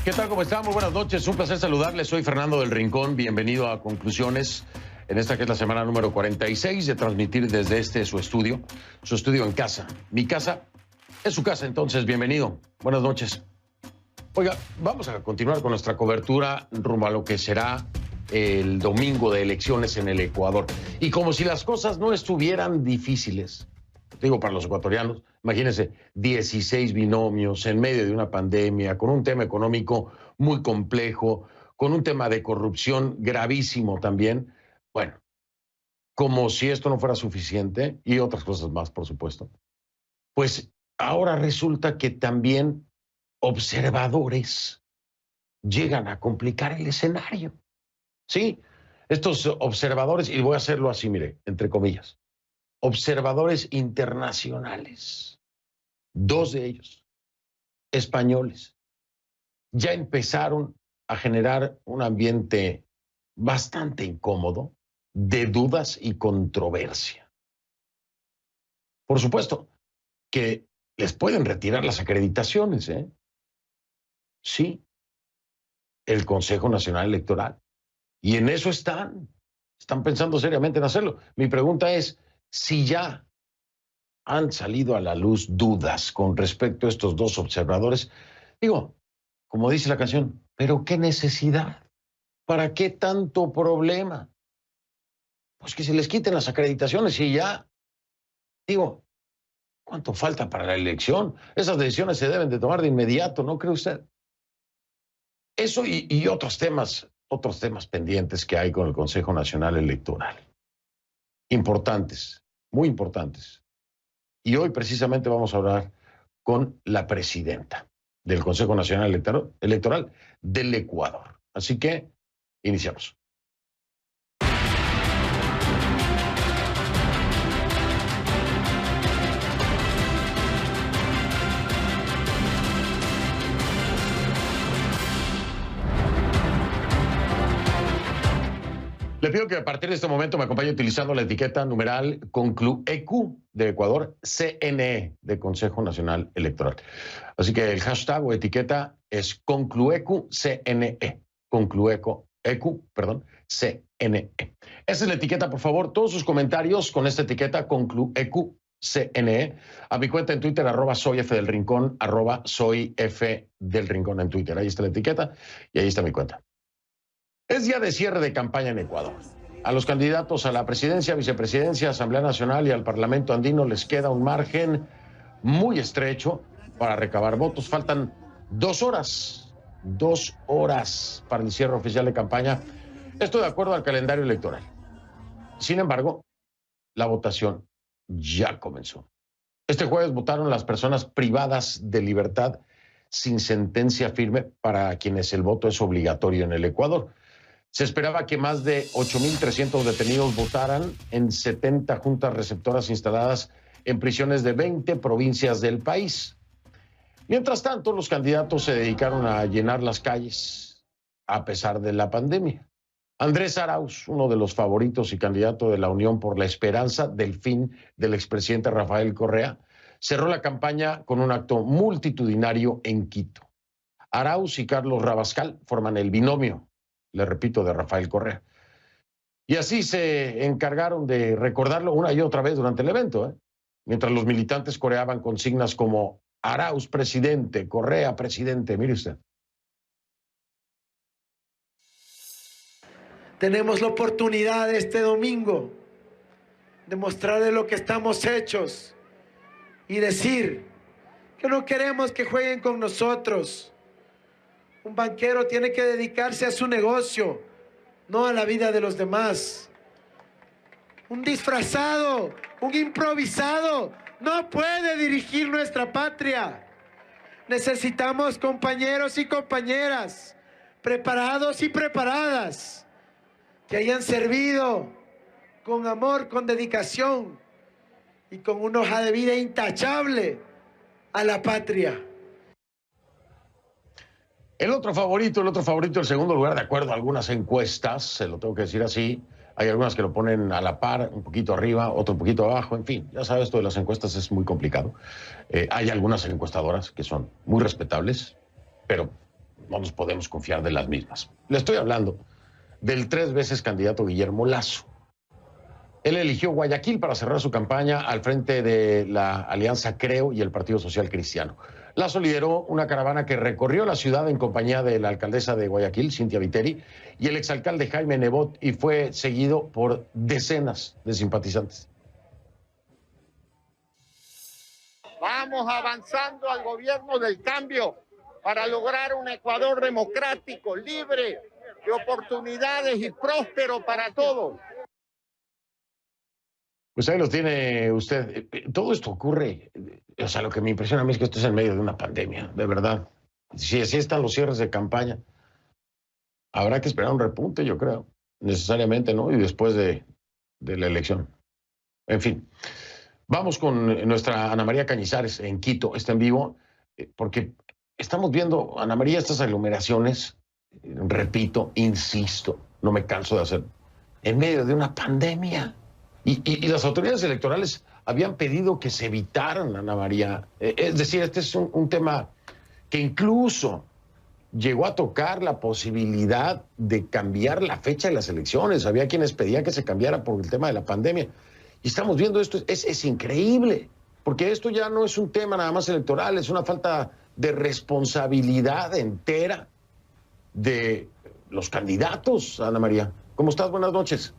¿Qué tal? ¿Cómo están? Muy buenas noches. Un placer saludarles. Soy Fernando del Rincón. Bienvenido a Conclusiones en esta que es la semana número 46 de transmitir desde su estudio en casa. Mi casa es su casa, entonces bienvenido. Buenas noches. Oiga, vamos a continuar con nuestra cobertura rumbo a lo que será el domingo de elecciones en el Ecuador. Y como si las cosas no estuvieran difíciles, digo para los ecuatorianos, imagínense 16 binomios en medio de una pandemia, con un tema económico muy complejo, con un tema de corrupción gravísimo también. Bueno, como si esto no fuera suficiente, y otras cosas más, por supuesto, pues ahora resulta que también observadores llegan a complicar el escenario. Sí, estos observadores, y voy a hacerlo así, mire, entre comillas, observadores internacionales, 2 de ellos, españoles, ya empezaron a generar un ambiente bastante incómodo de dudas y controversia. Por supuesto que les pueden retirar las acreditaciones, ¿eh? Sí, el Consejo Nacional Electoral. Y en eso están pensando seriamente en hacerlo. Mi pregunta es, si ya han salido a la luz dudas con respecto a estos 2 observadores, digo, como dice la canción, ¿pero qué necesidad? ¿Para qué tanto problema? Pues que se les quiten las acreditaciones y ya. Digo, ¿cuánto falta para la elección? Esas decisiones se deben de tomar de inmediato, ¿no cree usted? Eso y otros temas pendientes que hay con el Consejo Nacional Electoral. Importantes, muy importantes. Y hoy precisamente vamos a hablar con la presidenta del Consejo Nacional Electoral del Ecuador. Así que, iniciamos. Le pido que a partir de este momento me acompañe utilizando la etiqueta numeral CONCLUECU de Ecuador, CNE de Consejo Nacional Electoral. Así que el hashtag o etiqueta es CONCLUECU CNE. CNE. Esa es la etiqueta, por favor. Todos sus comentarios con esta etiqueta CONCLUECU CNE a mi cuenta en Twitter, @soyfdelrincón, @soyfdelrincón en Twitter. Ahí está la etiqueta y ahí está mi cuenta. Es día de cierre de campaña en Ecuador. A los candidatos a la presidencia, vicepresidencia, Asamblea Nacional y al Parlamento andino les queda un margen muy estrecho para recabar votos. Faltan 2 horas, 2 horas para el cierre oficial de campaña. Esto de acuerdo al calendario electoral. Sin embargo, la votación ya comenzó. Este jueves votaron las personas privadas de libertad sin sentencia firme para quienes el voto es obligatorio en el Ecuador. Se esperaba que más de 8.300 detenidos votaran en 70 juntas receptoras instaladas en prisiones de 20 provincias del país. Mientras tanto, los candidatos se dedicaron a llenar las calles a pesar de la pandemia. Andrés Arauz, uno de los favoritos y candidato de la Unión por la Esperanza del fin del expresidente Rafael Correa, cerró la campaña con un acto multitudinario en Quito. Arauz y Carlos Rabascal forman el binomio, le repito, de Rafael Correa. Y así se encargaron de recordarlo una y otra vez durante el evento, mientras los militantes coreaban consignas como Arauz presidente, Correa presidente. Mire usted. Tenemos la oportunidad este domingo de mostrarle lo que estamos hechos y decir que no queremos que jueguen con nosotros. Un banquero tiene que dedicarse a su negocio, no a la vida de los demás. Un disfrazado, un improvisado, no puede dirigir nuestra patria. Necesitamos compañeros y compañeras, preparados y preparadas, que hayan servido con amor, con dedicación y con una hoja de vida intachable a la patria. El otro favorito, el segundo lugar, de acuerdo a algunas encuestas, se lo tengo que decir así, hay algunas que lo ponen a la par, un poquito arriba, otro un poquito abajo, en fin, ya sabes, esto de las encuestas es muy complicado. Hay algunas encuestadoras que son muy respetables, pero no nos podemos confiar de las mismas. Le estoy hablando del 3 veces candidato Guillermo Lasso. Él eligió Guayaquil para cerrar su campaña al frente de la Alianza Creo y el Partido Social Cristiano. Lasso lideró una caravana que recorrió la ciudad en compañía de la alcaldesa de Guayaquil, Cintia Viteri, y el exalcalde Jaime Nebot, y fue seguido por decenas de simpatizantes. Vamos avanzando al gobierno del cambio para lograr un Ecuador democrático, libre, de oportunidades y próspero para todos. Pues ahí lo tiene usted. Todo esto ocurre, o sea, lo que me impresiona a mí es que esto es en medio de una pandemia, de verdad. Si así están los cierres de campaña, habrá que esperar un repunte, yo creo, necesariamente, ¿no? Y después de la elección. En fin, vamos con nuestra Ana María Cañizares en Quito, está en vivo, porque estamos viendo, Ana María, estas aglomeraciones, repito, insisto, no me canso de hacer, en medio de una pandemia. Y las autoridades electorales habían pedido que se evitaran, Ana María. Es decir, este es un tema que incluso llegó a tocar la posibilidad de cambiar la fecha de las elecciones. Había quienes pedían que se cambiara por el tema de la pandemia. Y estamos viendo esto, es increíble, porque esto ya no es un tema nada más electoral, es una falta de responsabilidad entera de los candidatos, Ana María. ¿Cómo estás? Buenas noches.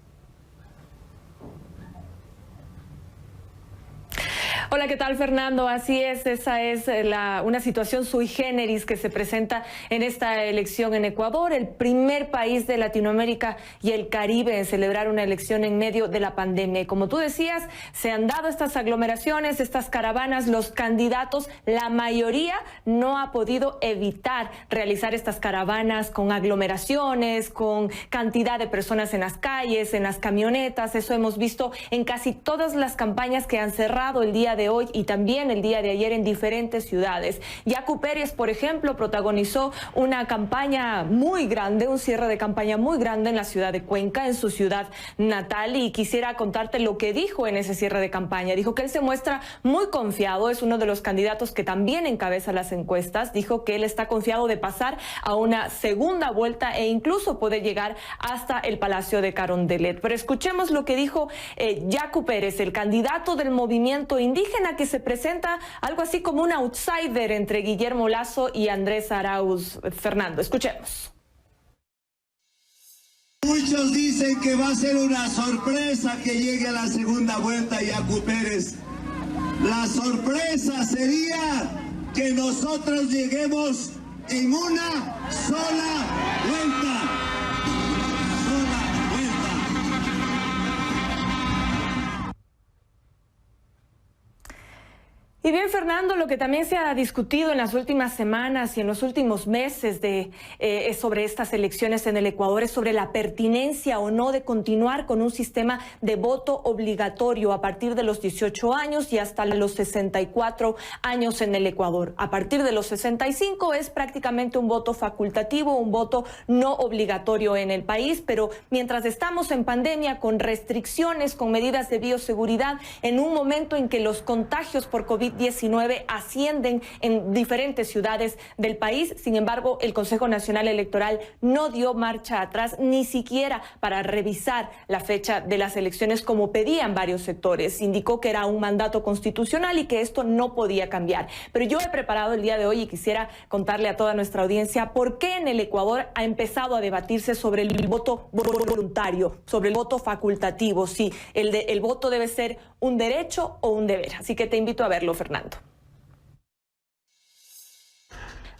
Hola, ¿qué tal, Fernando? Así es, esa es una situación sui generis que se presenta en esta elección en Ecuador, el primer país de Latinoamérica y el Caribe en celebrar una elección en medio de la pandemia. Y como tú decías, se han dado estas aglomeraciones, estas caravanas, los candidatos, la mayoría no ha podido evitar realizar estas caravanas con aglomeraciones, con cantidad de personas en las calles, en las camionetas. Eso hemos visto en casi todas las campañas que han cerrado el día de hoy y también el día de ayer en diferentes ciudades. Yacu Pérez, por ejemplo, protagonizó una campaña muy grande, un cierre de campaña muy grande en la ciudad de Cuenca, en su ciudad natal, y quisiera contarte lo que dijo en ese cierre de campaña. Dijo que él se muestra muy confiado, es uno de los candidatos que también encabeza las encuestas. Dijo que él está confiado de pasar a una segunda vuelta e incluso poder llegar hasta el Palacio de Carondelet. Pero escuchemos lo que dijo Yacu Pérez, el candidato del movimiento indígena, que se presenta algo así como un outsider entre Guillermo Lasso y Andrés Arauz. Fernando, escuchemos. Muchos dicen que va a ser una sorpresa que llegue a la segunda vuelta Yacu Pérez. La sorpresa sería que nosotros lleguemos en una sola vuelta. Y bien, Fernando, lo que también se ha discutido en las últimas semanas y en los últimos meses sobre estas elecciones en el Ecuador es sobre la pertinencia o no de continuar con un sistema de voto obligatorio a partir de los 18 años y hasta los 64 años en el Ecuador. A partir de los 65 es prácticamente un voto facultativo, un voto no obligatorio en el país, pero mientras estamos en pandemia, con restricciones, con medidas de bioseguridad, en un momento en que los contagios por COVID-19 ascienden en diferentes ciudades del país. Sin embargo, el Consejo Nacional Electoral no dio marcha atrás, ni siquiera para revisar la fecha de las elecciones como pedían varios sectores. Indicó que era un mandato constitucional y que esto no podía cambiar. Pero yo he preparado el día de hoy y quisiera contarle a toda nuestra audiencia por qué en el Ecuador ha empezado a debatirse sobre el voto voluntario, sobre el voto facultativo, si el voto debe ser un derecho o un deber. Así que te invito a verlo, Fernando.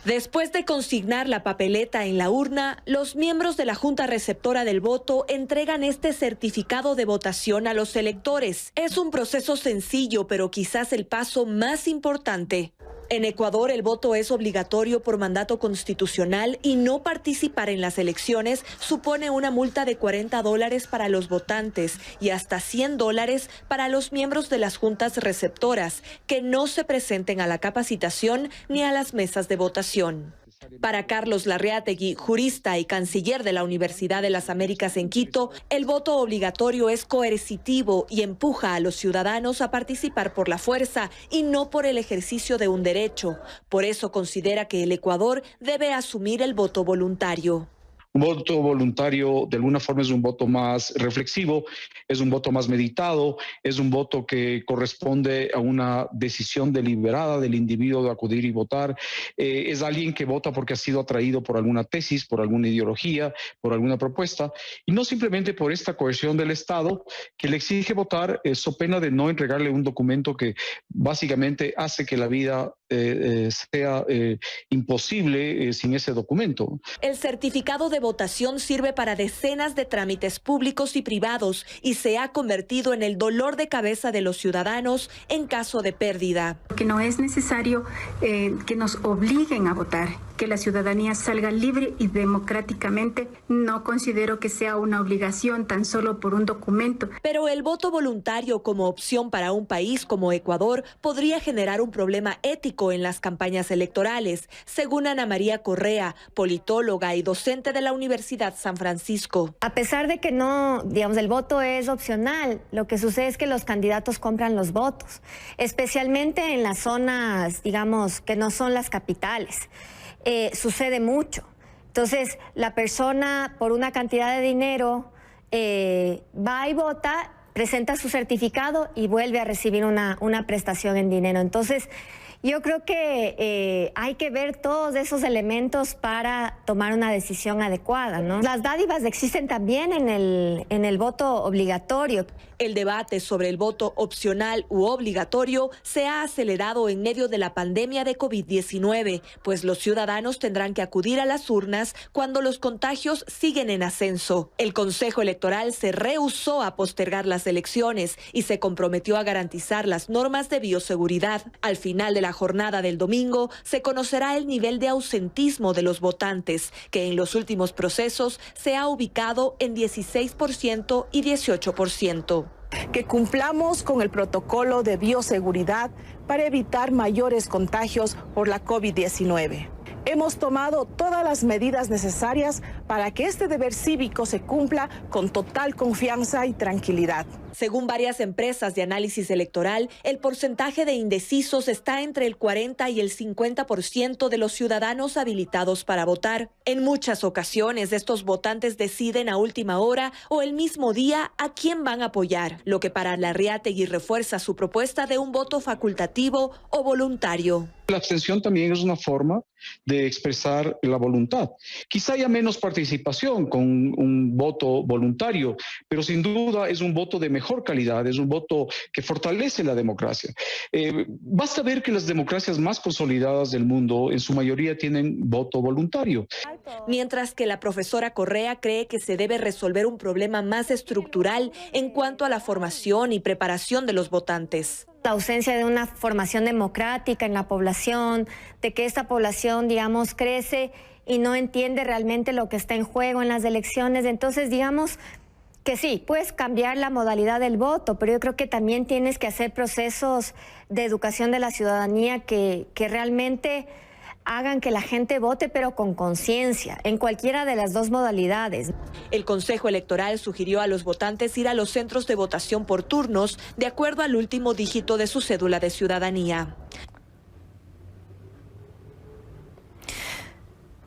Después de consignar la papeleta en la urna, los miembros de la Junta Receptora del Voto entregan este certificado de votación a los electores. Es un proceso sencillo, pero quizás el paso más importante. En Ecuador, el voto es obligatorio por mandato constitucional y no participar en las elecciones supone una multa de $40 para los votantes y hasta $100 para los miembros de las juntas receptoras que no se presenten a la capacitación ni a las mesas de votación. Para Carlos Larreategui, jurista y canciller de la Universidad de las Américas en Quito, el voto obligatorio es coercitivo y empuja a los ciudadanos a participar por la fuerza y no por el ejercicio de un derecho. Por eso considera que el Ecuador debe asumir el voto voluntario. Un voto voluntario de alguna forma es un voto más reflexivo, es un voto más meditado, es un voto que corresponde a una decisión deliberada del individuo de acudir y votar. Es alguien que vota porque ha sido atraído por alguna tesis, por alguna ideología, por alguna propuesta, y no simplemente por esta coerción del Estado que le exige votar so pena de no entregarle un documento que básicamente hace que la vida sea imposible sin ese documento. El certificado de votación sirve para decenas de trámites públicos y privados y se ha convertido en el dolor de cabeza de los ciudadanos en caso de pérdida. Que no es necesario que nos obliguen a votar, que la ciudadanía salga libre y democráticamente. No considero que sea una obligación tan solo por un documento. Pero el voto voluntario como opción para un país como Ecuador podría generar un problema ético en las campañas electorales, según Ana María Correa, politóloga y docente de la Universidad San Francisco. A pesar de que no, digamos, el voto es opcional, lo que sucede es que los candidatos compran los votos, especialmente en las zonas, digamos, que no son las capitales. Sucede mucho. Entonces, la persona por una cantidad de dinero va y vota, presenta su certificado y vuelve a recibir una prestación en dinero. Entonces, yo creo que hay que ver todos esos elementos para tomar una decisión adecuada, ¿no? Las dádivas existen también en el voto obligatorio. El debate sobre el voto opcional u obligatorio se ha acelerado en medio de la pandemia de COVID-19, pues los ciudadanos tendrán que acudir a las urnas cuando los contagios siguen en ascenso. El Consejo Electoral se rehusó a postergar las elecciones y se comprometió a garantizar las normas de bioseguridad. Al final de la jornada del domingo se conocerá el nivel de ausentismo de los votantes, que en los últimos procesos se ha ubicado en 16% y 18%. Que cumplamos con el protocolo de bioseguridad para evitar mayores contagios por la COVID-19. Hemos tomado todas las medidas necesarias para que este deber cívico se cumpla con total confianza y tranquilidad. Según varias empresas de análisis electoral, el porcentaje de indecisos está entre el 40 y el 50% de los ciudadanos habilitados para votar. En muchas ocasiones, estos votantes deciden a última hora o el mismo día a quién van a apoyar, lo que para Larreategui refuerza su propuesta de un voto facultativo o voluntario. La abstención también es una forma de expresar la voluntad. Quizá haya menos participación con un voto voluntario, pero sin duda es un voto de mejor calidad, es un voto que fortalece la democracia. Basta ver que las democracias más consolidadas del mundo en su mayoría tienen voto voluntario. Mientras que la profesora Correa cree que se debe resolver un problema más estructural en cuanto a la formación y preparación de los votantes. La ausencia de una formación democrática en la población, de que esta población, digamos, crece y no entiende realmente lo que está en juego en las elecciones. Entonces, digamos que sí, puedes cambiar la modalidad del voto, pero yo creo que también tienes que hacer procesos de educación de la ciudadanía que realmente hagan que la gente vote, pero con conciencia, en cualquiera de las dos modalidades. El Consejo Electoral sugirió a los votantes ir a los centros de votación por turnos, de acuerdo al último dígito de su cédula de ciudadanía.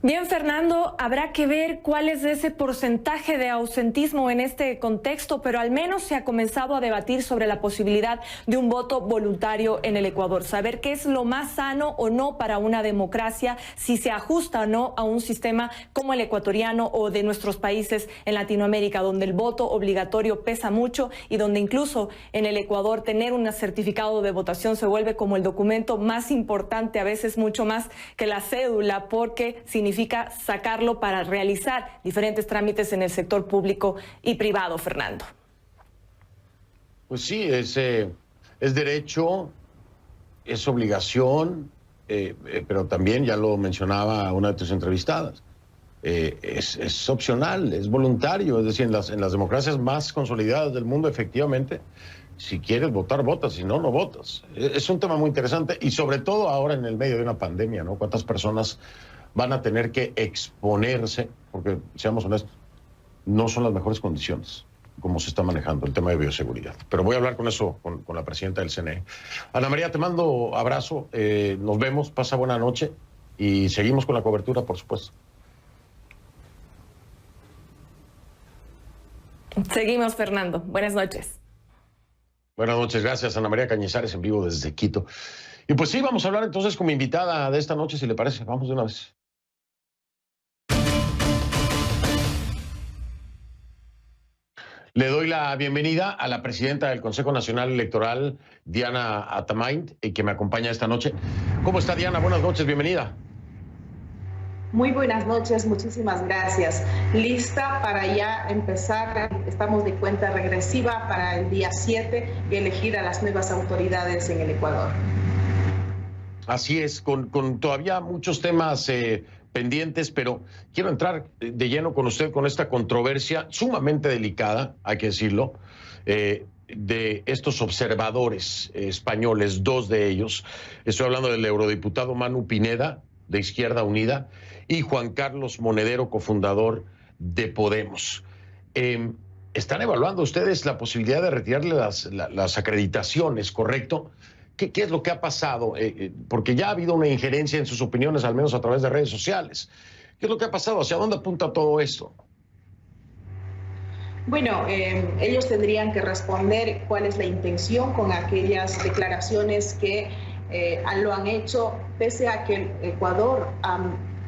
Bien, Fernando, habrá que ver cuál es ese porcentaje de ausentismo en este contexto, pero al menos se ha comenzado a debatir sobre la posibilidad de un voto voluntario en el Ecuador. Saber qué es lo más sano o no para una democracia, si se ajusta o no a un sistema como el ecuatoriano o de nuestros países en Latinoamérica, donde el voto obligatorio pesa mucho y donde incluso en el Ecuador tener un certificado de votación se vuelve como el documento más importante, a veces mucho más que la cédula, porque significa sacarlo para realizar diferentes trámites en el sector público y privado, Fernando. Pues sí, es derecho, es obligación, pero también, ya lo mencionaba una de tus entrevistadas, es opcional, es voluntario. Es decir, en las democracias más consolidadas del mundo, efectivamente, si quieres votar, votas, si no, no votas. Es un tema muy interesante y sobre todo ahora en el medio de una pandemia, ¿no? ¿Cuántas personas van a tener que exponerse, porque, seamos honestos, no son las mejores condiciones como se está manejando el tema de bioseguridad. Pero voy a hablar con eso con la presidenta del CNE. Ana María, te mando abrazo, nos vemos, pasa buena noche y seguimos con la cobertura, por supuesto. Seguimos, Fernando. Buenas noches. Buenas noches, gracias Ana María Cañizares en vivo desde Quito. Y pues sí, vamos a hablar entonces con mi invitada de esta noche, si le parece. Vamos de una vez. Le doy la bienvenida a la presidenta del Consejo Nacional Electoral, Diana Atamaint, que me acompaña esta noche. ¿Cómo está, Diana? Buenas noches, bienvenida. Muy buenas noches, muchísimas gracias. Lista para ya empezar, estamos de cuenta regresiva para el día 7 y elegir a las nuevas autoridades en el Ecuador. Así es, con todavía muchos temas pendientes, pero quiero entrar de lleno con usted con esta controversia sumamente delicada, hay que decirlo, de estos observadores españoles, 2 de ellos. Estoy hablando del eurodiputado Manu Pineda, de Izquierda Unida, y Juan Carlos Monedero, cofundador de Podemos. ¿Están evaluando ustedes la posibilidad de retirarle las acreditaciones, correcto? ¿Qué es lo que ha pasado? Porque ya ha habido una injerencia en sus opiniones, al menos a través de redes sociales. ¿Qué es lo que ha pasado? ¿Hacia dónde apunta todo esto? Bueno, ellos tendrían que responder cuál es la intención con aquellas declaraciones que lo han hecho, pese a que el Ecuador ha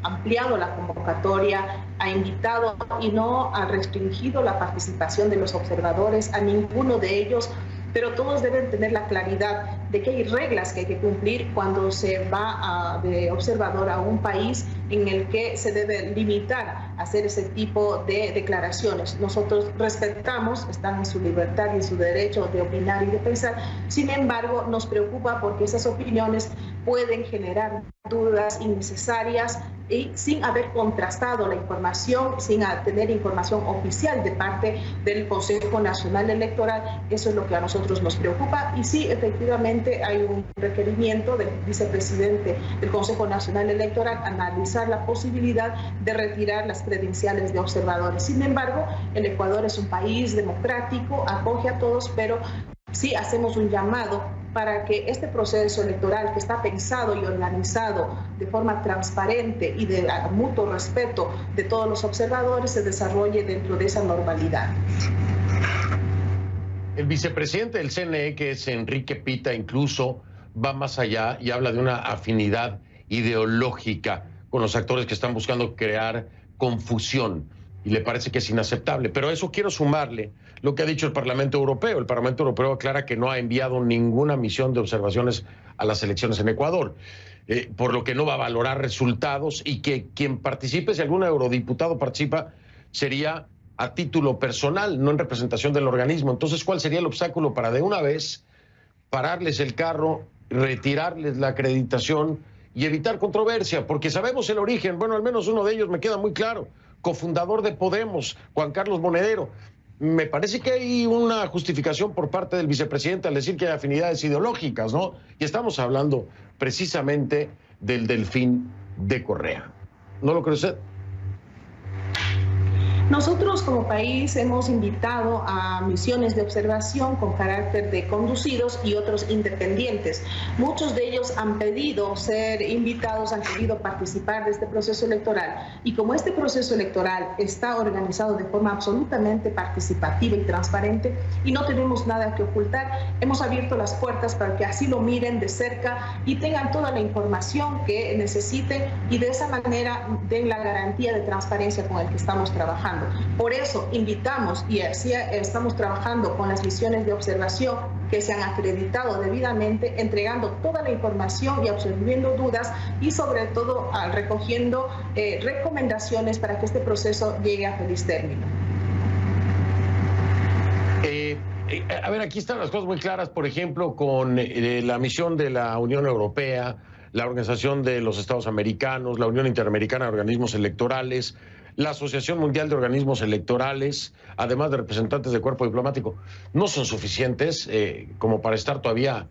ampliado la convocatoria, ha invitado y no ha restringido la participación de los observadores a ninguno de ellos, pero todos deben tener la claridad de que hay reglas que hay que cumplir cuando se va de observador a un país en el que se debe limitar a hacer ese tipo de declaraciones. Nosotros respetamos, están en su libertad y en su derecho de opinar y de pensar, sin embargo nos preocupa porque esas opiniones pueden generar dudas innecesarias y sin haber contrastado la información, sin tener información oficial de parte del Consejo Nacional Electoral. Eso es lo que a nosotros nos preocupa y sí, efectivamente hay un requerimiento del vicepresidente del Consejo Nacional Electoral analizar la posibilidad de retirar las credenciales de observadores. Sin embargo, el Ecuador es un país democrático, acoge a todos, pero sí hacemos un llamado para que este proceso electoral que está pensado y organizado de forma transparente y de mutuo respeto de todos los observadores se desarrolle dentro de esa normalidad. El vicepresidente del CNE, que es Enrique Pita, incluso va más allá y habla de una afinidad ideológica con los actores que están buscando crear confusión y le parece que es inaceptable. Pero a eso quiero sumarle lo que ha dicho el Parlamento Europeo. El Parlamento Europeo aclara que no ha enviado ninguna misión de observaciones a las elecciones en Ecuador, por lo que no va a valorar resultados y que quien participe, si algún eurodiputado participa, sería a título personal, no en representación del organismo. Entonces, ¿cuál sería el obstáculo para de una vez pararles el carro, retirarles la acreditación y evitar controversia? Porque sabemos el origen, bueno, al menos uno de ellos me queda muy claro, cofundador de Podemos, Juan Carlos Monedero. Me parece que hay una justificación por parte del vicepresidente al decir que hay afinidades ideológicas, ¿no? Y estamos hablando precisamente del Delfín de Correa. ¿No lo cree usted? Nosotros como país hemos invitado a misiones de observación con carácter de conducidos y otros independientes. Muchos de ellos han pedido ser invitados, han querido participar de este proceso electoral. Y como este proceso electoral está organizado de forma absolutamente participativa y transparente y no tenemos nada que ocultar, hemos abierto las puertas para que así lo miren de cerca y tengan toda la información que necesiten y de esa manera den la garantía de transparencia con el que estamos trabajando. Por eso invitamos y así estamos trabajando con las misiones de observación que se han acreditado debidamente, entregando toda la información y absolviendo dudas y sobre todo recogiendo recomendaciones para que este proceso llegue a feliz término. A ver, aquí están las cosas muy claras, por ejemplo, con la misión de la Unión Europea, la Organización de los Estados Americanos, la Unión Interamericana de Organismos Electorales, la Asociación Mundial de Organismos Electorales, además de representantes del cuerpo diplomático. No son suficientes como para estar todavía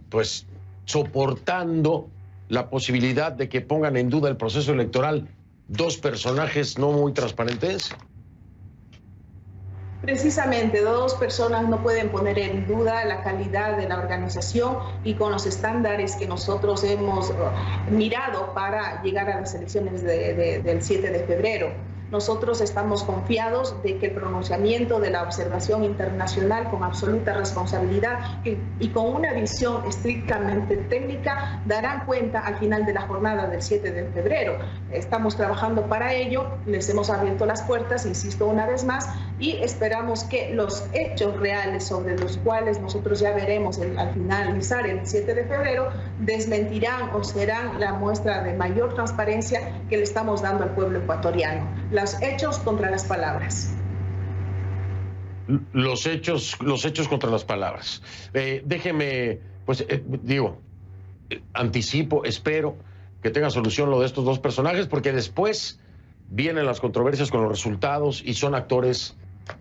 pues soportando la posibilidad de que pongan en duda el proceso electoral dos personajes no muy transparentes? Precisamente, dos personas no pueden poner en duda la calidad de la organización y con los estándares que nosotros hemos mirado para llegar a las elecciones del 7 de febrero. Nosotros estamos confiados de que el pronunciamiento de la observación internacional con absoluta responsabilidad y con una visión estrictamente técnica darán cuenta al final de la jornada del 7 de febrero. Estamos trabajando para ello, les hemos abierto las puertas, insisto una vez más, y esperamos que los hechos reales sobre los cuales nosotros ya veremos al finalizar el 7 de febrero desmentirán o serán la muestra de mayor transparencia que le estamos dando al pueblo ecuatoriano. Los hechos contra las palabras. Los hechos contra las palabras. Déjeme, pues, anticipo, espero que tenga solución lo de estos dos personajes, porque después vienen las controversias con los resultados y son actores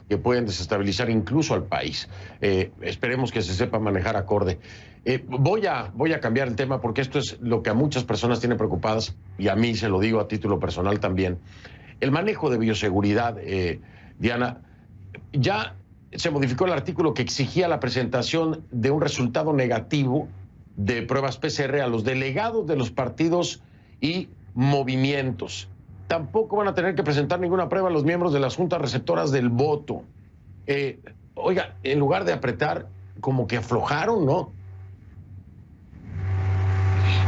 que pueden desestabilizar incluso al país. Esperemos que se sepa manejar acorde. Voy a cambiar el tema porque esto es lo que a muchas personas tiene preocupadas, y a mí se lo digo a título personal también. El manejo de bioseguridad, Diana, ya se modificó el artículo que exigía la presentación de un resultado negativo de pruebas PCR a los delegados de los partidos y movimientos. Tampoco van a tener que presentar ninguna prueba a los miembros de las juntas receptoras del voto. Oiga, en lugar de apretar, como que aflojaron, ¿no?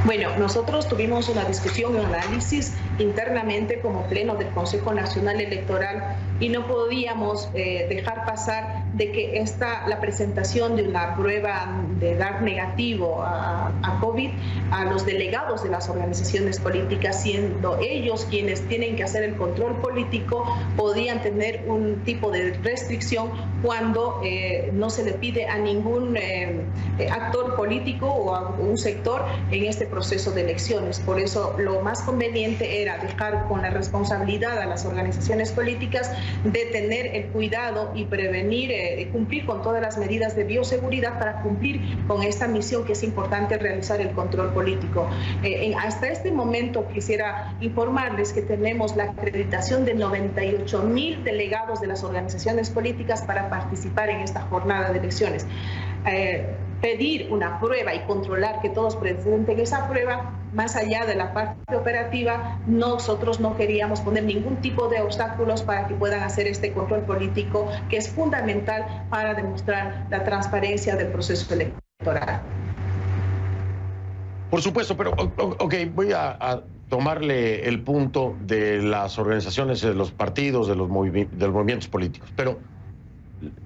Bueno, nosotros tuvimos una discusión y un análisis internamente como pleno del Consejo Nacional Electoral y no podíamos dejar pasar de que la presentación de una prueba de dar negativo a COVID a los delegados de las organizaciones políticas, siendo ellos quienes tienen que hacer el control político, podían tener un tipo de restricción cuando no se le pide a ningún actor político o a un sector en este proceso de elecciones. Por eso lo más conveniente era dejar con la responsabilidad a las organizaciones políticas de tener el cuidado y prevenir, cumplir con todas las medidas de bioseguridad para cumplir con esta misión que es importante, realizar el control político. Hasta este momento quisiera informarles que tenemos la acreditación de 98.000 delegados de las organizaciones políticas para participar en esta jornada de elecciones. Pedir una prueba y controlar que todos presenten esa prueba, más allá de la parte operativa, nosotros no queríamos poner ningún tipo de obstáculos para que puedan hacer este control político, que es fundamental para demostrar la transparencia del proceso electoral. Por supuesto, pero voy a tomarle el punto de las organizaciones, de los partidos, de los movimientos políticos, pero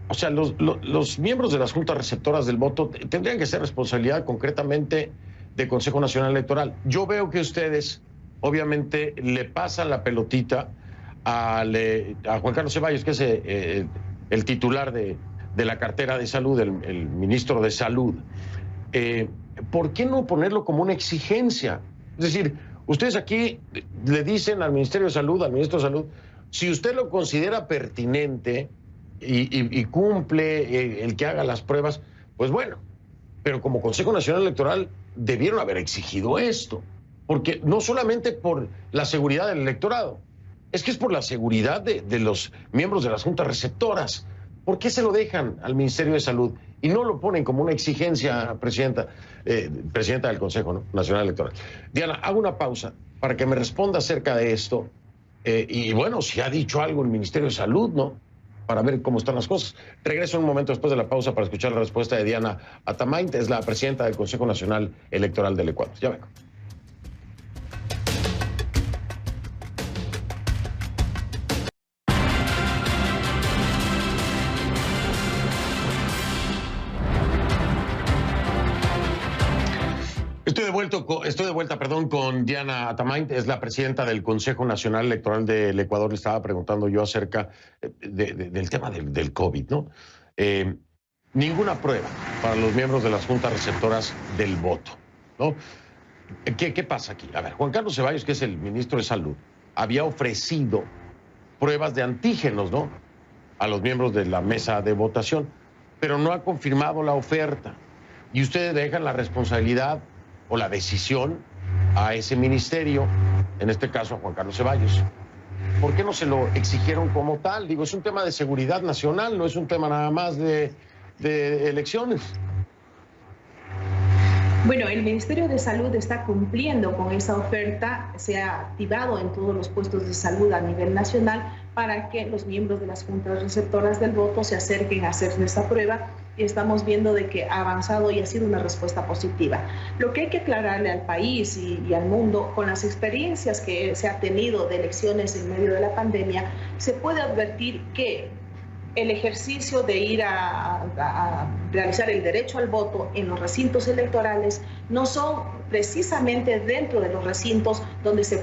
o sea, los miembros de las juntas receptoras del voto tendrían que ser responsabilidad concretamente del Consejo Nacional Electoral. Yo veo que ustedes, obviamente, le pasan la pelotita a Juan Carlos Ceballos, que es el titular de la cartera de salud, el ministro de Salud. ¿Por qué no ponerlo como una exigencia? Es decir, ustedes aquí le dicen al Ministerio de Salud, al ministro de Salud, si usted lo considera pertinente y cumple el que haga las pruebas, pues bueno, pero como Consejo Nacional Electoral debieron haber exigido esto, porque no solamente por la seguridad del electorado, es que es por la seguridad de los miembros de las juntas receptoras. ¿Por qué se lo dejan al Ministerio de Salud y no lo ponen como una exigencia, presidenta del Consejo Nacional Electoral? Diana, hago una pausa para que me responda acerca de esto. Y bueno, si ha dicho algo el Ministerio de Salud, ¿no? Para ver cómo están las cosas. Regreso un momento después de la pausa para escuchar la respuesta de Diana Atamaint, es la presidenta del Consejo Nacional Electoral del Ecuador. Ya vengo. Estoy de vuelta, con Diana Atamaint, es la presidenta del Consejo Nacional Electoral del Ecuador. Le estaba preguntando yo acerca del tema del COVID, ¿no? Ninguna prueba para los miembros de las juntas receptoras del voto, ¿no? ¿Qué pasa aquí? A ver, Juan Carlos Ceballos, que es el ministro de Salud, había ofrecido pruebas de antígenos, ¿no?, a los miembros de la mesa de votación, pero no ha confirmado la oferta. Y ustedes dejan la responsabilidad o la decisión a ese ministerio, en este caso a Juan Carlos Ceballos. ¿Por qué no se lo exigieron como tal? Digo, es un tema de seguridad nacional, no es un tema nada más de elecciones. Bueno, el Ministerio de Salud está cumpliendo con esa oferta, se ha activado en todos los puestos de salud a nivel nacional para que los miembros de las juntas receptoras del voto se acerquen a hacer esta prueba, y estamos viendo de que ha avanzado y ha sido una respuesta positiva. Lo que hay que aclararle al país y al mundo, con las experiencias que se ha tenido de elecciones en medio de la pandemia, se puede advertir que el ejercicio de ir a realizar el derecho al voto en los recintos electorales no son precisamente dentro de los recintos donde se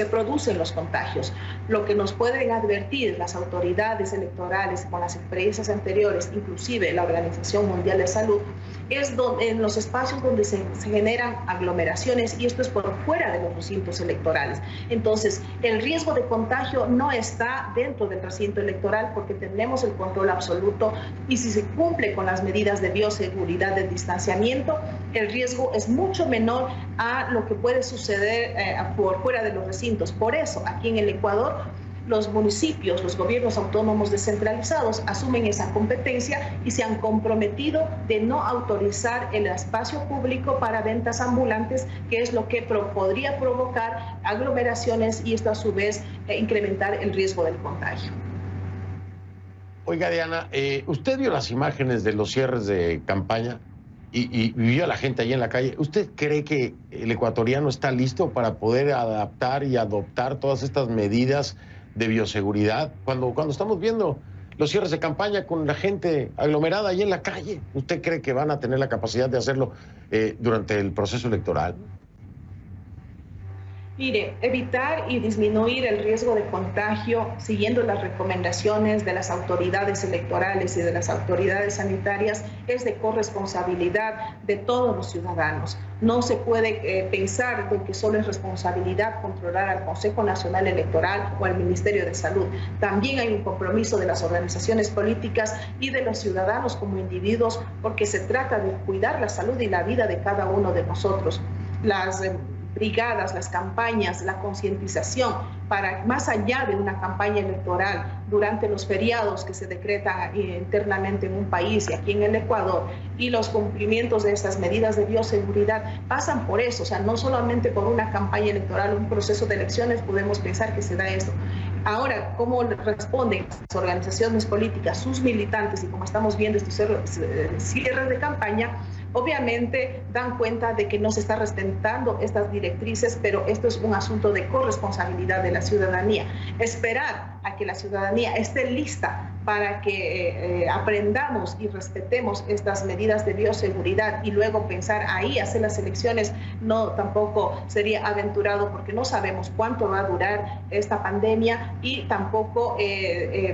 producen los contagios. Lo que nos pueden advertir las autoridades electorales con las experiencias anteriores, inclusive la Organización Mundial de Salud, es en los espacios donde se generan aglomeraciones, y esto es por fuera de los recintos electorales. Entonces, el riesgo de contagio no está dentro del recinto electoral porque tenemos el control absoluto, y si se cumple con las medidas de bioseguridad, de distanciamiento, el riesgo es mucho menor a lo que puede suceder por fuera de los recintos. Por eso, aquí en el Ecuador, los municipios, los gobiernos autónomos descentralizados asumen esa competencia y se han comprometido de no autorizar el espacio público para ventas ambulantes, que es lo que podría provocar aglomeraciones y esto a su vez incrementar el riesgo del contagio. Oiga, Diana, usted vio las imágenes de los cierres de campaña y vio a la gente ahí en la calle. ¿Usted cree que el ecuatoriano está listo para poder adaptar y adoptar todas estas medidas de bioseguridad cuando estamos viendo los cierres de campaña con la gente aglomerada ahí en la calle? ¿Usted cree que van a tener la capacidad de hacerlo durante el proceso electoral? Mire, evitar y disminuir el riesgo de contagio siguiendo las recomendaciones de las autoridades electorales y de las autoridades sanitarias es de corresponsabilidad de todos los ciudadanos. No se puede pensar de que solo es responsabilidad controlar al Consejo Nacional Electoral o al Ministerio de Salud. También hay un compromiso de las organizaciones políticas y de los ciudadanos como individuos, porque se trata de cuidar la salud y la vida de cada uno de nosotros. Las brigadas, las campañas, la concientización, para más allá de una campaña electoral, durante los feriados que se decretan internamente en un país y aquí en el Ecuador, y los cumplimientos de estas medidas de bioseguridad pasan por eso. O sea, no solamente por una campaña electoral, un proceso de elecciones podemos pensar que se da esto. Ahora, ¿cómo responden las organizaciones políticas, sus militantes, y como estamos viendo estos cierres de campaña? Obviamente dan cuenta de que no se está respetando estas directrices, pero esto es un asunto de corresponsabilidad de la ciudadanía. Esperar a que la ciudadanía esté lista para que aprendamos y respetemos estas medidas de bioseguridad y luego pensar ahí hacer las elecciones, no, tampoco sería aventurado, porque no sabemos cuánto va a durar esta pandemia, y tampoco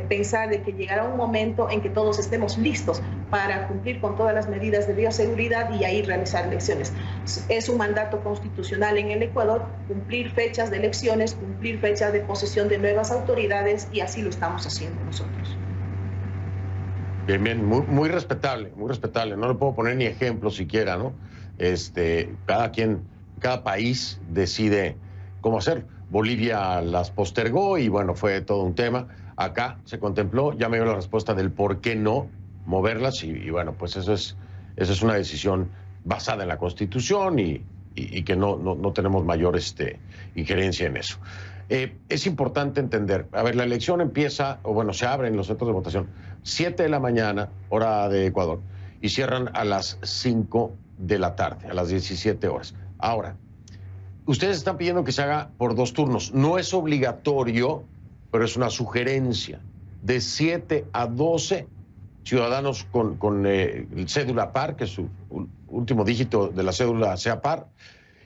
pensar de que llegará un momento en que todos estemos listos para cumplir con todas las medidas de bioseguridad y ahí realizar elecciones. Es un mandato constitucional en el Ecuador cumplir fechas de elecciones, cumplir fechas de posesión de nuevas autoridades, y así lo estamos haciendo nosotros. Bien, bien, muy respetable, muy respetable. No le puedo poner ni ejemplo siquiera, ¿no? Cada país decide cómo hacer. Bolivia las postergó y bueno, fue todo un tema. Acá se contempló, ya me dio la respuesta del por qué no moverlas y bueno, pues eso es una decisión basada en la Constitución y que no tenemos mayor injerencia en eso. Es importante entender, a ver, la elección empieza, o bueno, se abren los centros de votación 7 de la mañana, hora de Ecuador, y cierran a las 5 de la tarde, a las 17 horas. Ahora, ustedes están pidiendo que se haga por 2 turnos. No es obligatorio, pero es una sugerencia. De 7 a 12 ciudadanos con cédula par, que su último dígito de la cédula sea par,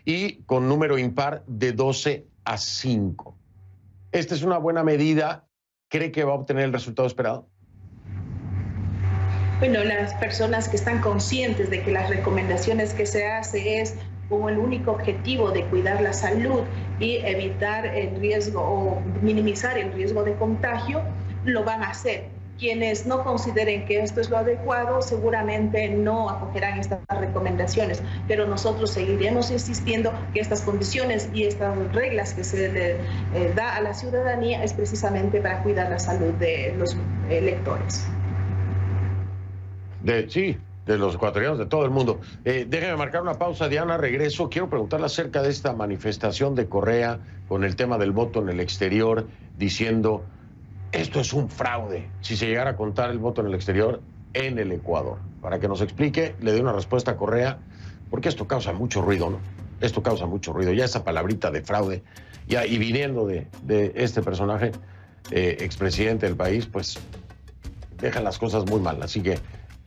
y con número impar de 12 a 5. ¿Esta es una buena medida? ¿Cree que va a obtener el resultado esperado? Bueno, las personas que están conscientes de que las recomendaciones que se hace es con el único objetivo de cuidar la salud y evitar el riesgo o minimizar el riesgo de contagio, lo van a hacer. Quienes no consideren que esto es lo adecuado seguramente no acogerán estas recomendaciones, pero nosotros seguiremos insistiendo que estas condiciones y estas reglas que se le da a la ciudadanía es precisamente para cuidar la salud de los electores. De los ecuatorianos, de todo el mundo. Déjeme marcar una pausa, Diana, regreso. Quiero preguntarle acerca de esta manifestación de Correa con el tema del voto en el exterior, diciendo, esto es un fraude, si se llegara a contar el voto en el exterior en el Ecuador. Para que nos explique, le dé una respuesta a Correa, porque esto causa mucho ruido, ¿no? Esto causa mucho ruido. Ya esa palabrita de fraude, ya, y viniendo de este personaje, expresidente del país, pues dejan las cosas muy mal. Así que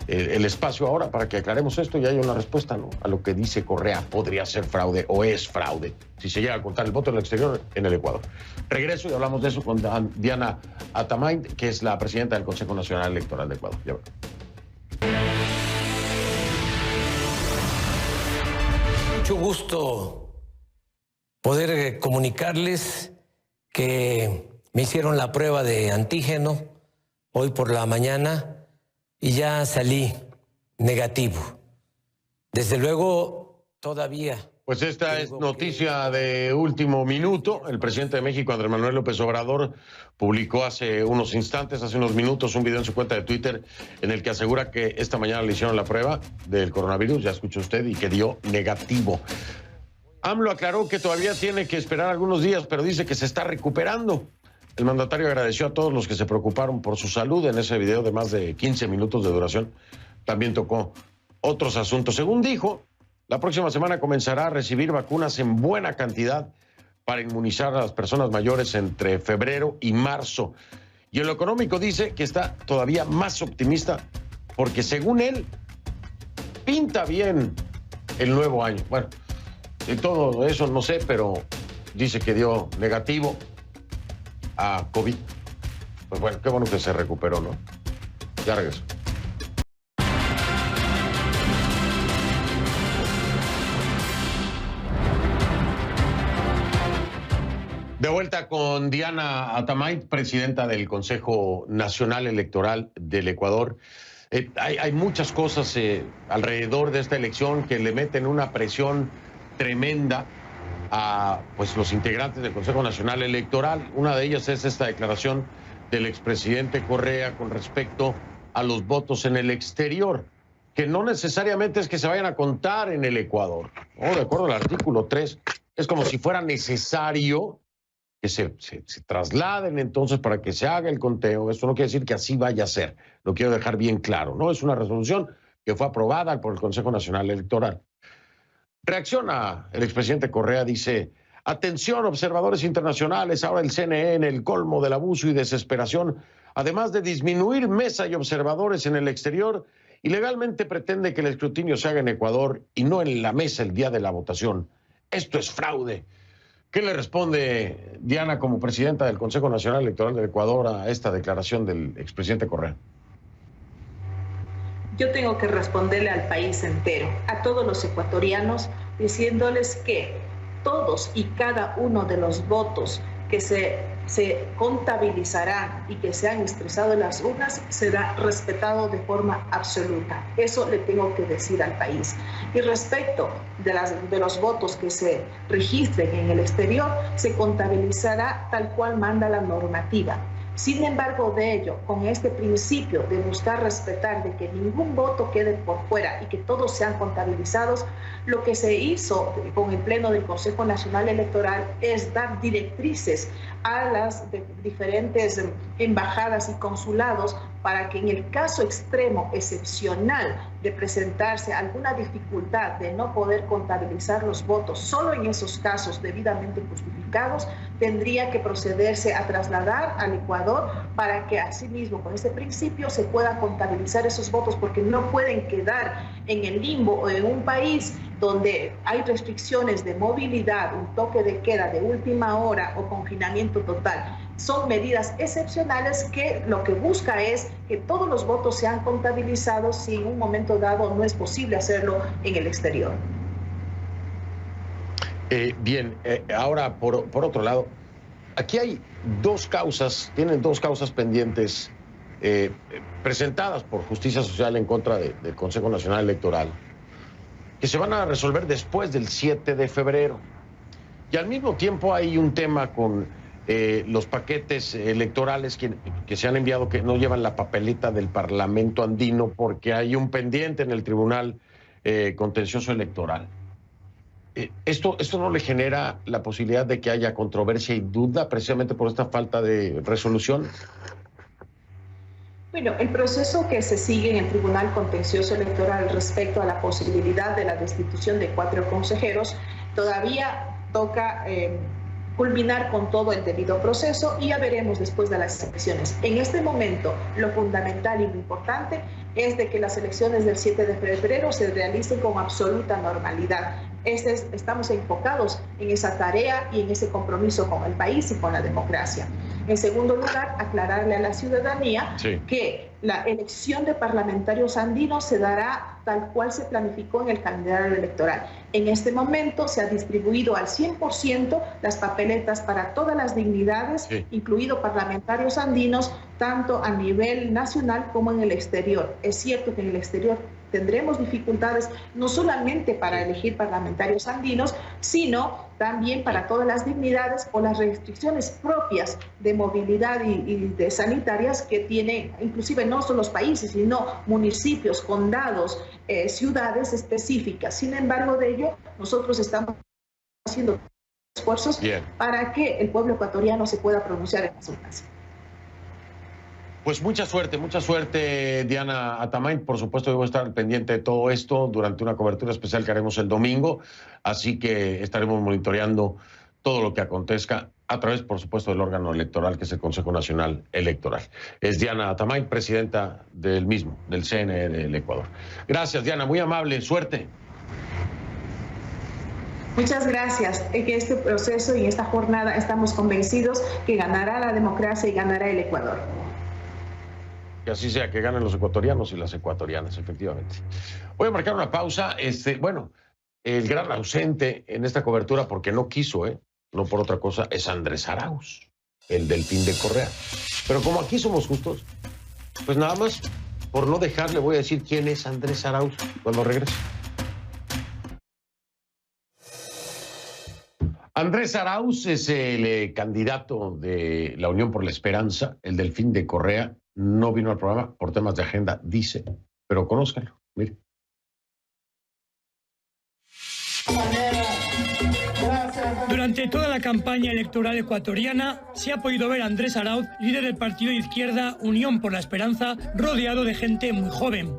el espacio ahora para que aclaremos esto y haya una respuesta, ¿no?, a lo que dice Correa podría ser fraude o es fraude si se llega a contar el voto en el exterior en el Ecuador. Regreso y hablamos de eso con Diana Atamain, que es la presidenta del Consejo Nacional Electoral de Ecuador. Ya Mucho gusto poder comunicarles que me hicieron la prueba de antígeno hoy por la mañana y ya salí negativo. Desde luego, todavía... Pues esta es noticia de último minuto. El presidente de México, Andrés Manuel López Obrador, publicó hace unos minutos, un video en su cuenta de Twitter en el que asegura que esta mañana le hicieron la prueba del coronavirus, ya escuchó usted, y que dio negativo. AMLO aclaró que todavía tiene que esperar algunos días, pero dice que se está recuperando. El mandatario agradeció a todos los que se preocuparon por su salud en ese video de más de 15 minutos de duración. También tocó otros asuntos. Según dijo, la próxima semana comenzará a recibir vacunas en buena cantidad para inmunizar a las personas mayores entre febrero y marzo. Y en lo económico dice que está todavía más optimista porque, según él, pinta bien el nuevo año. Bueno, de todo eso no sé, pero dice que dio negativo a COVID. Pues bueno, qué bueno que se recuperó, ¿no? Ya regreso. De vuelta con Diana Atamain, presidenta del Consejo Nacional Electoral del Ecuador. Hay muchas cosas alrededor de esta elección que le meten una presión tremenda a pues, los integrantes del Consejo Nacional Electoral. Una de ellas es esta declaración del expresidente Correa con respecto a los votos en el exterior, que no necesariamente es que se vayan a contar en el Ecuador, ¿no? De acuerdo al artículo 3, es como si fuera necesario que se trasladen entonces para que se haga el conteo. Eso no quiere decir que así vaya a ser, lo quiero dejar bien claro, ¿no? Es una resolución que fue aprobada por el Consejo Nacional Electoral. Reacciona el expresidente Correa, dice, atención observadores internacionales, ahora el CNN, el colmo del abuso y desesperación, además de disminuir mesa y observadores en el exterior, ilegalmente pretende que el escrutinio se haga en Ecuador y no en la mesa el día de la votación. Esto es fraude. ¿Qué le responde Diana como presidenta del Consejo Nacional Electoral del Ecuador a esta declaración del expresidente Correa? Yo tengo que responderle al país entero, a todos los ecuatorianos, diciéndoles que todos y cada uno de los votos que se contabilizarán y que se han expresado en las urnas será respetado de forma absoluta. Eso le tengo que decir al país. Y respecto de los votos que se registren en el exterior, se contabilizará tal cual manda la normativa. Sin embargo, de ello, con este principio de buscar respetar, de que ningún voto quede por fuera y que todos sean contabilizados, lo que se hizo con el Pleno del Consejo Nacional Electoral es dar directrices a las diferentes embajadas y consulados para que en el caso extremo, excepcional, de presentarse alguna dificultad de no poder contabilizar los votos, solo en esos casos debidamente justificados, tendría que procederse a trasladar al Ecuador para que asimismo con este principio se pueda contabilizar esos votos, porque no pueden quedar en el limbo o en un país donde hay restricciones de movilidad, un toque de queda de última hora o confinamiento total. Son medidas excepcionales que lo que busca es que todos los votos sean contabilizados si en un momento dado no es posible hacerlo en el exterior. Ahora, por otro lado, aquí hay dos causas, tienen dos causas pendientes presentadas por Justicia Social en contra del Consejo Nacional Electoral, que se van a resolver después del 7 de febrero. Y al mismo tiempo hay un tema con los paquetes electorales que se han enviado que no llevan la papeleta del Parlamento andino porque hay un pendiente en el Tribunal Contencioso Electoral. ¿Esto no le genera la posibilidad de que haya controversia y duda precisamente por esta falta de resolución? Bueno, el proceso que se sigue en el Tribunal Contencioso Electoral respecto a la posibilidad de la destitución de 4 consejeros todavía toca culminar con todo el debido proceso y ya veremos después de las elecciones. En este momento, lo fundamental y lo importante es de que las elecciones del 7 de febrero se realicen con absoluta normalidad. Estamos enfocados en esa tarea y en ese compromiso con el país y con la democracia. En segundo lugar, aclararle a la ciudadanía que la elección de parlamentarios andinos se dará tal cual se planificó en el calendario electoral. En este momento se ha distribuido al 100% las papeletas para todas las dignidades, incluido parlamentarios andinos, tanto a nivel nacional como en el exterior. Es cierto que en el exterior tendremos dificultades no solamente para elegir parlamentarios andinos, sino también para todas las dignidades o las restricciones propias de movilidad y de sanitarias que tienen, inclusive no solo los países, sino municipios, condados, ciudades específicas. Sin embargo, de ello, nosotros estamos haciendo esfuerzos para que el pueblo ecuatoriano se pueda pronunciar en las urnas. Pues mucha suerte, Diana Atamay. Por supuesto, debo estar pendiente de todo esto durante una cobertura especial que haremos el domingo, así que estaremos monitoreando todo lo que acontezca a través, por supuesto, del órgano electoral, que es el Consejo Nacional Electoral. Es Diana Atamay, presidenta del mismo, del CNE del Ecuador. Gracias, Diana, muy amable, suerte. Muchas gracias. En este proceso y en esta jornada estamos convencidos que ganará la democracia y ganará el Ecuador. Que así sea, que ganen los ecuatorianos y las ecuatorianas, efectivamente. Voy a marcar una pausa. Bueno, el gran ausente en esta cobertura, porque no quiso, no por otra cosa, es Andrés Arauz, el Delfín de Correa. Pero como aquí somos justos, pues nada más, por no dejarle, voy a decir quién es Andrés Arauz cuando regrese. Andrés Arauz es el candidato de la Unión por la Esperanza, el Delfín de Correa. No vino al programa por temas de agenda, dice, pero conózcanlo, mire. Durante toda la campaña electoral ecuatoriana se ha podido ver a Andrés Arauz, líder del partido de izquierda Unión por la Esperanza, rodeado de gente muy joven.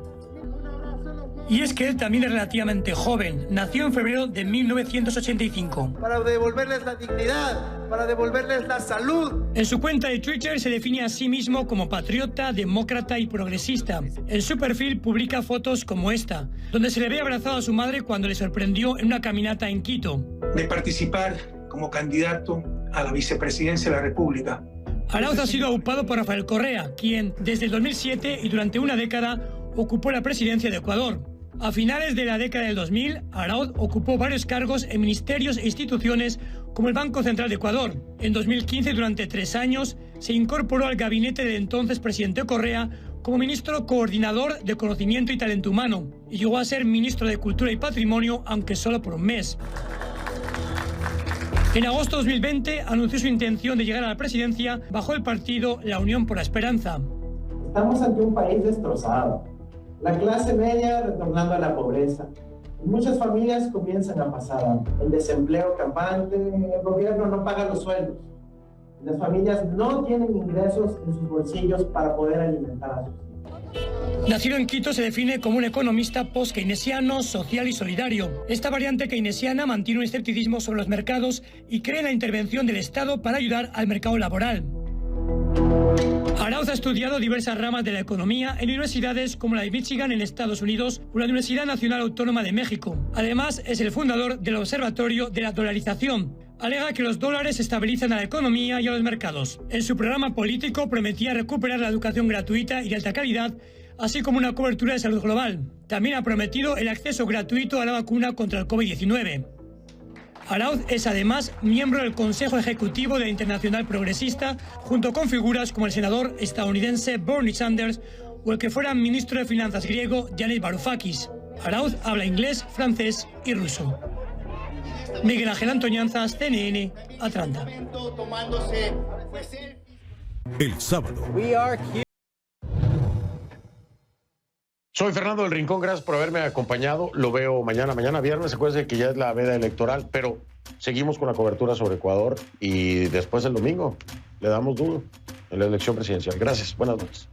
Y es que él también es relativamente joven. Nació en febrero de 1985. Para devolverles la dignidad, para devolverles la salud. En su cuenta de Twitter se define a sí mismo como patriota, demócrata y progresista. En su perfil publica fotos como esta, donde se le ve abrazado a su madre cuando le sorprendió en una caminata en Quito. De participar como candidato a la vicepresidencia de la República. Arauz ha sido aupado por Rafael Correa, quien desde el 2007 y durante una década ocupó la presidencia de Ecuador. A finales de la década del 2000, Arauz ocupó varios cargos en ministerios e instituciones como el Banco Central de Ecuador. En 2015, durante 3 años, se incorporó al gabinete del entonces presidente Correa como ministro coordinador de Conocimiento y Talento Humano y llegó a ser ministro de Cultura y Patrimonio, aunque solo por un mes. En agosto de 2020 anunció su intención de llegar a la presidencia bajo el partido La Unión por la Esperanza. Estamos ante un país destrozado. La clase media retornando a la pobreza. Muchas familias comienzan a pasar hambre. El desempleo campante, el gobierno no paga los sueldos. Las familias no tienen ingresos en sus bolsillos para poder alimentar a sus hijos. Nacido en Quito, se define como un economista post-keynesiano, social y solidario. Esta variante keynesiana mantiene un escepticismo sobre los mercados y cree en la intervención del Estado para ayudar al mercado laboral. Arauz ha estudiado diversas ramas de la economía en universidades como la de Michigan en Estados Unidos o la Universidad Nacional Autónoma de México. Además, es el fundador del Observatorio de la Dolarización. Alega que los dólares estabilizan a la economía y a los mercados. En su programa político prometía recuperar la educación gratuita y de alta calidad, así como una cobertura de salud global. También ha prometido el acceso gratuito a la vacuna contra el COVID-19. Arauz es además miembro del Consejo Ejecutivo de la Internacional Progresista, junto con figuras como el senador estadounidense Bernie Sanders o el que fuera ministro de Finanzas griego Yanis Varoufakis. Arauz habla inglés, francés y ruso. Miguel Ángel Antoñanzas, CNN, Atlanta. El sábado. Soy Fernando del Rincón, gracias por haberme acompañado. Lo veo mañana viernes. Acuérdense que ya es la veda electoral, pero seguimos con la cobertura sobre Ecuador y después el domingo le damos duro en la elección presidencial. Gracias, buenas noches.